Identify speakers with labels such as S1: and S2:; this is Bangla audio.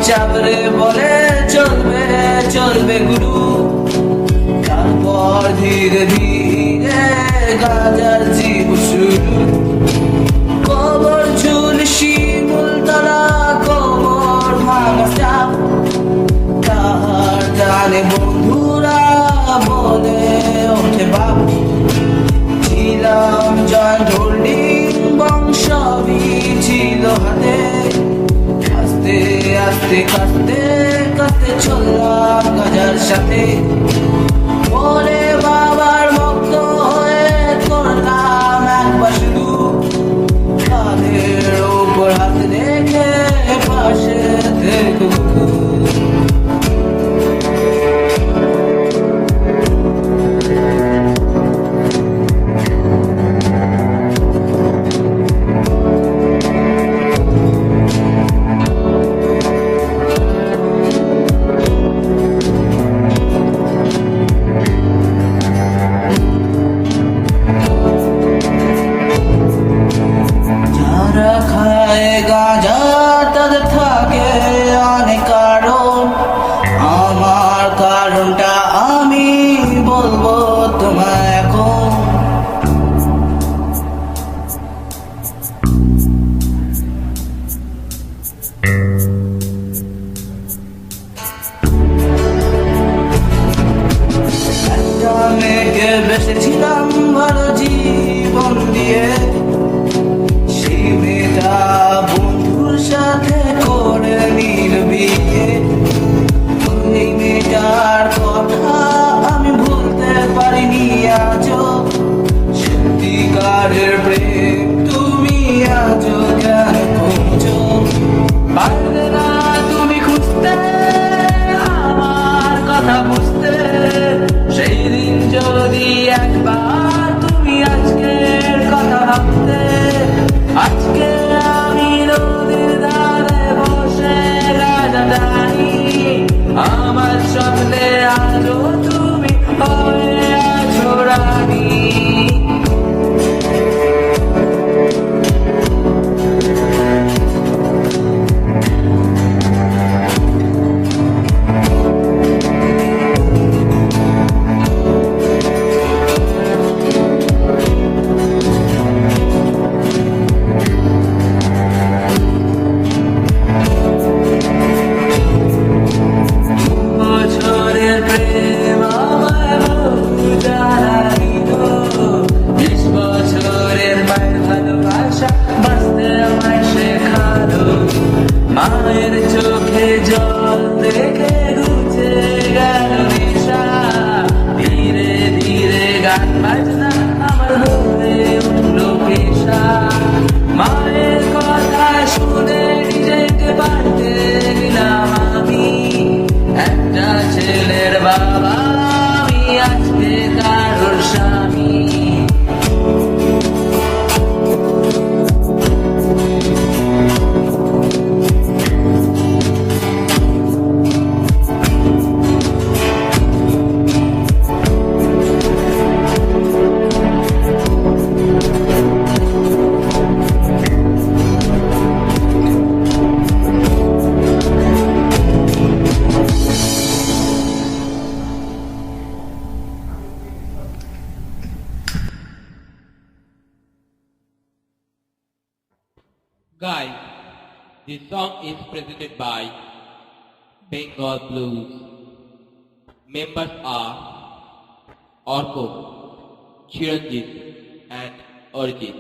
S1: চাবরে বলে চলবে চলবে গুরু, তারপর ধীরে ধীরে গাজার জীব শুরু। কবর ঝুল শিমুল তলা, কবর ভাঙা চাপ, তাহার জানে বন্ধুরা বলে ওঠে বাপ। ছিলাম জয়েন্ট হোল্ডিং বংশবি ছিল হাতে, আস্তে আস্তে কাঁদতে কাঁদতে চললাম গাজার সাথে। পরে বাবার ভক্ত হয়ে করলাম একবার শুরু, কাঁধের উপর হাত রেখে পাশে থেকে গাঁজা তাদের থাকে অনেক কারণ, আমার কারণটা আমি বলবো তোমায় এখন। একটা মেয়েকে বেসেছিলাম ভালো জীবন দিয়ে, সেই মেয়েটা বন্ধুর সাথে করে নিল বিয়ে। এই মেয়েটার কথা আমি ভুলতে পারিনি আজও, সত্যিকারের প্রেম তুমি আজও কেন খুঁজো? পারলে না তুমি খুঁজতে আমার কথা বুঝতে, সেই দিন যদি একবার তুমি আজকের কথা ভাবতে। আজকে আমি নদীর ধারে বসে গাজা টানি, আমার স্বপ্নে আজও তুমি হয়ে আছো রানী। মায়ের চোখে জল দেখে ঘুচে গেল নেশা, ধীরে ধীরে গান বাজনা আমার হয়ে উঠল পেশা। মায়ের কথা শুনে নিজেকে পাল্টে দিলাম আমি, একটা ছেলের বাবা আমি আজকে কারোর স্বামী।
S2: Guys, this song is presented by Bengal Blues. Members are Orko, Chiranjit and Arijit.